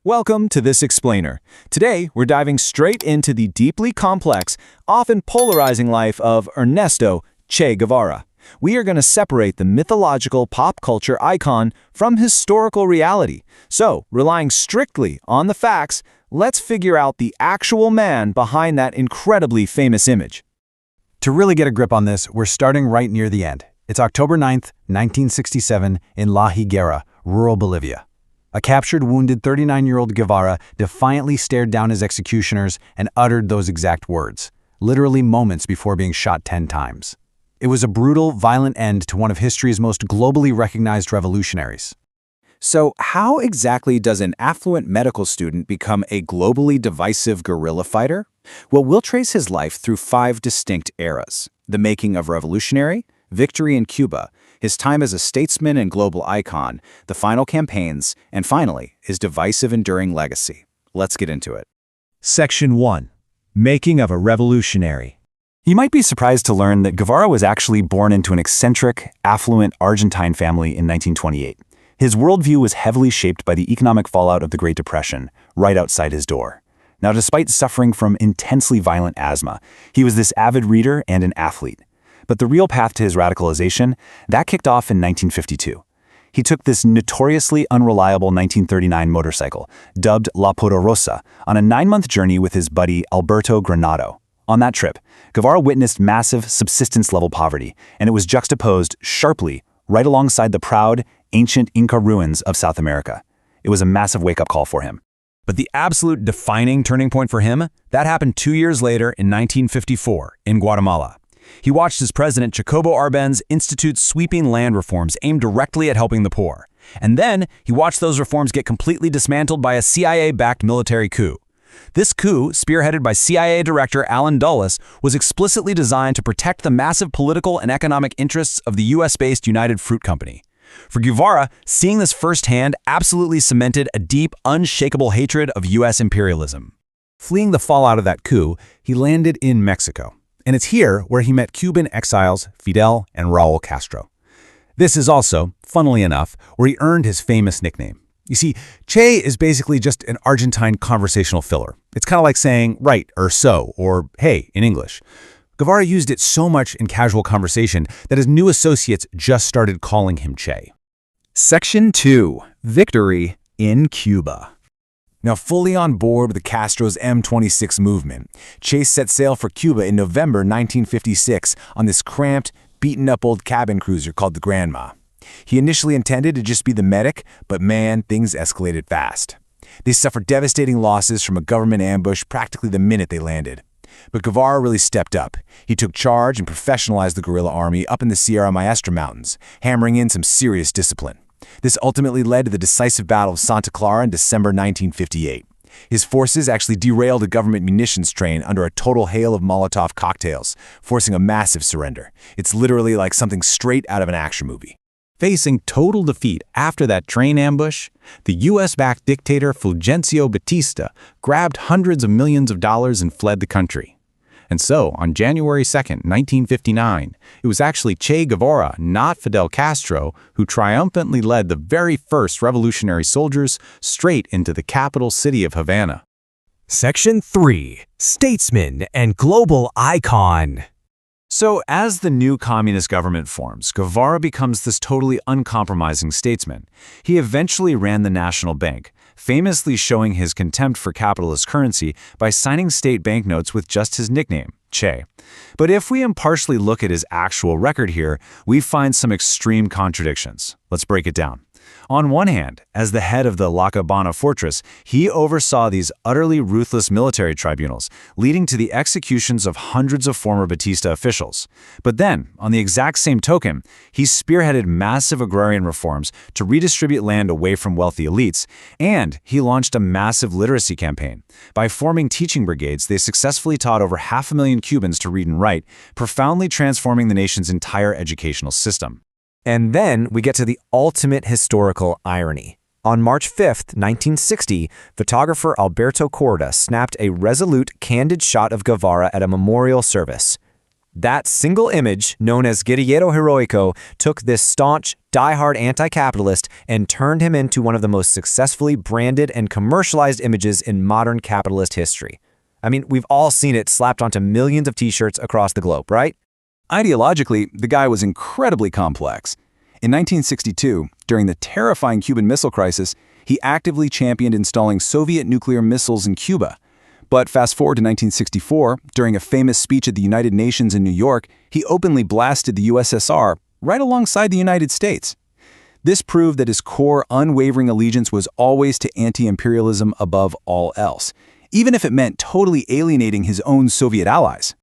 Welcome to This Explainer. Today, we're diving straight into the deeply complex, often polarizing life of Ernesto Che Guevara. We are going to separate the mythological pop culture icon from historical reality. So, relying strictly on the facts, let's figure out the actual man behind that incredibly famous image. To really get a grip on this, we're starting right near the end. It's October 9th, 1967, in La Higuera, rural Bolivia. A captured, wounded 39-year-old Guevara defiantly stared down his executioners and uttered those exact words, literally moments before being shot 10 times. It was a brutal, violent end to one of history's most globally recognized revolutionaries. So, how exactly does an affluent medical student become a globally divisive guerrilla fighter? Well, we'll trace his life through 5 distinct eras: the making of revolutionary, victory in Cuba, his time as a statesman and global icon, the final campaigns, and finally, his divisive enduring legacy. Let's get into it. Section 1. Making of a revolutionary. You might be surprised to learn that Guevara was actually born into an eccentric, affluent Argentine family in 1928. His worldview was heavily shaped by the economic fallout of the Great Depression, right outside his door. Now, despite suffering from intensely violent asthma, he was this avid reader and an athlete. But the real path to his radicalization, that kicked off in 1952. He took this notoriously unreliable 1939 motorcycle, dubbed La Poderosa, on a 9-month journey with his buddy Alberto Granado. On that trip, Guevara witnessed massive subsistence-level poverty, and it was juxtaposed sharply right alongside the proud, ancient Inca ruins of South America. It was a massive wake-up call for him. But the absolute defining turning point for him, that happened 2 years later in 1954 in Guatemala. He watched as President Jacobo Arbenz institute sweeping land reforms aimed directly at helping the poor. And then he watched those reforms get completely dismantled by a CIA-backed military coup. This coup, spearheaded by CIA Director Allen Dulles, was explicitly designed to protect the massive political and economic interests of the US-based United Fruit Company. For Guevara, seeing this firsthand absolutely cemented a deep, unshakable hatred of US imperialism. Fleeing the fallout of that coup, he landed in Mexico. And it's here where he met Cuban exiles Fidel and Raul Castro. This is also, funnily enough, where he earned his famous nickname. You see, Che is basically just an Argentine conversational filler. It's kind of like saying right or so or hey in English. Guevara used it so much in casual conversation that his new associates just started calling him Che. Section 2. Victory in Cuba. Now, fully on board with the Castro's M26 movement, Che set sail for Cuba in November 1956 on this cramped, beaten-up old cabin cruiser called the Granma. He initially intended to just be the medic, but man, things escalated fast. They suffered devastating losses from a government ambush practically the minute they landed. But Guevara really stepped up. He took charge and professionalized the guerrilla army up in the Sierra Maestra Mountains, hammering in some serious discipline. This ultimately led to the decisive Battle of Santa Clara in December 1958. His forces actually derailed a government munitions train under a total hail of Molotov cocktails, forcing a massive surrender. It's literally like something straight out of an action movie. Facing total defeat after that train ambush, the US-backed dictator Fulgencio Batista grabbed hundreds of millions of dollars and fled the country. And so, on January 2nd, 1959, it was actually Che Guevara, not Fidel Castro, who triumphantly led the very first revolutionary soldiers straight into the capital city of Havana. Section 3. Statesman and Global Icon. So, as the new communist government forms, Guevara becomes this totally uncompromising statesman. He eventually ran the National Bank, famously showing his contempt for capitalist currency by signing state banknotes with just his nickname, Che. But if we impartially look at his actual record here, we find some extreme contradictions. Let's break it down. On one hand, as the head of the La Habana fortress, he oversaw these utterly ruthless military tribunals, leading to the executions of hundreds of former Batista officials. But then, on the exact same token, he spearheaded massive agrarian reforms to redistribute land away from wealthy elites, and he launched a massive literacy campaign. By forming teaching brigades, they successfully taught over 500,000 Cubans to read and write, profoundly transforming the nation's entire educational system. And then we get to the ultimate historical irony. On March 5th, 1960, photographer Alberto Corda snapped a resolute, candid shot of Guevara at a memorial service. That single image, known as Guerrillero Heroico, took this staunch, diehard anti-capitalist, and turned him into one of the most successfully branded and commercialized images in modern capitalist history. I mean, we've all seen it slapped onto millions of t-shirts across the globe, right? Ideologically, the guy was incredibly complex. In 1962, during the terrifying Cuban Missile Crisis, he actively championed installing Soviet nuclear missiles in Cuba. But fast forward to 1964, during a famous speech at the United Nations in New York, he openly blasted the USSR right alongside the United States. This proved that his core, unwavering allegiance was always to anti-imperialism above all else, even if it meant totally alienating his own Soviet allies.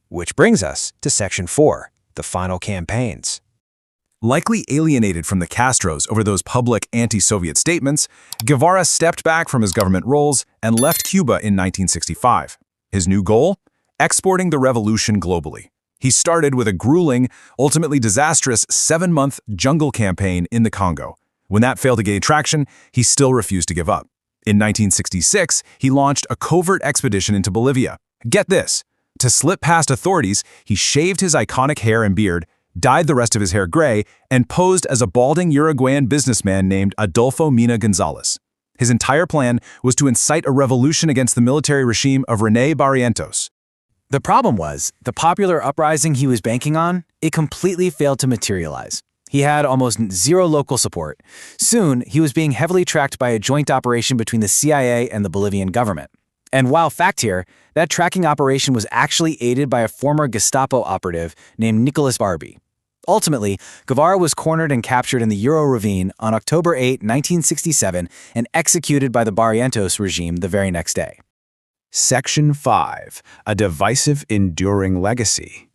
Which brings us to Section 4, the final campaigns. Likely alienated from the Castros over those public anti-Soviet statements, Guevara stepped back from his government roles and left Cuba in 1965. His new goal? Exporting the revolution globally. He started with a grueling, ultimately disastrous 7-month jungle campaign in the Congo. When that failed to gain traction, he still refused to give up. In 1966, he launched a covert expedition into Bolivia. Get this! To slip past authorities, he shaved his iconic hair and beard, dyed the rest of his hair gray, and posed as a balding Uruguayan businessman named Adolfo Mina Gonzalez. His entire plan was to incite a revolution against the military regime of René Barrientos. The problem was, the popular uprising he was banking on, it completely failed to materialize. He had almost zero local support. Soon, he was being heavily tracked by a joint operation between the CIA and the Bolivian government. And while fact here, that tracking operation was actually aided by a former Gestapo operative named Nicholas Barbie. Ultimately, Guevara was cornered and captured in the Euro Ravine on October 8, 1967, and executed by the Barrientos regime the very next day. Section 5. A divisive, enduring legacy.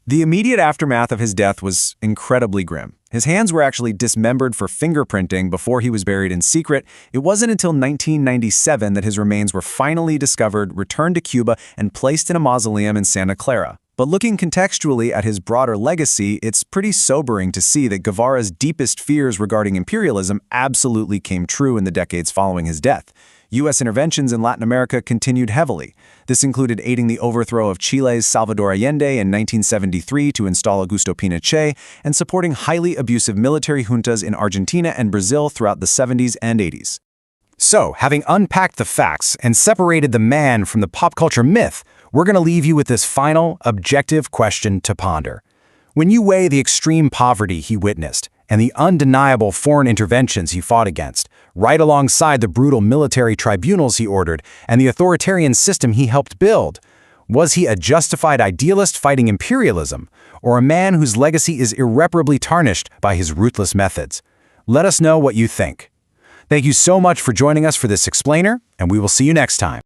The immediate aftermath of his death was incredibly grim. His hands were actually dismembered for fingerprinting before he was buried in secret. It wasn't until 1997 that his remains were finally discovered, returned to Cuba, and placed in a mausoleum in Santa Clara. But looking contextually at his broader legacy, it's pretty sobering to see that Guevara's deepest fears regarding imperialism absolutely came true in the decades following his death. U.S. interventions in Latin America continued heavily. This included aiding the overthrow of Chile's Salvador Allende in 1973 to install Augusto Pinochet, and supporting highly abusive military juntas in Argentina and Brazil throughout the 70s and 80s. So, having unpacked the facts and separated the man from the pop culture myth, we're going to leave you with this final, objective question to ponder. When you weigh the extreme poverty he witnessed and the undeniable foreign interventions he fought against, right alongside the brutal military tribunals he ordered and the authoritarian system he helped build, was he a justified idealist fighting imperialism, or a man whose legacy is irreparably tarnished by his ruthless methods? Let us know what you think. Thank you so much for joining us for this explainer, and we will see you next time.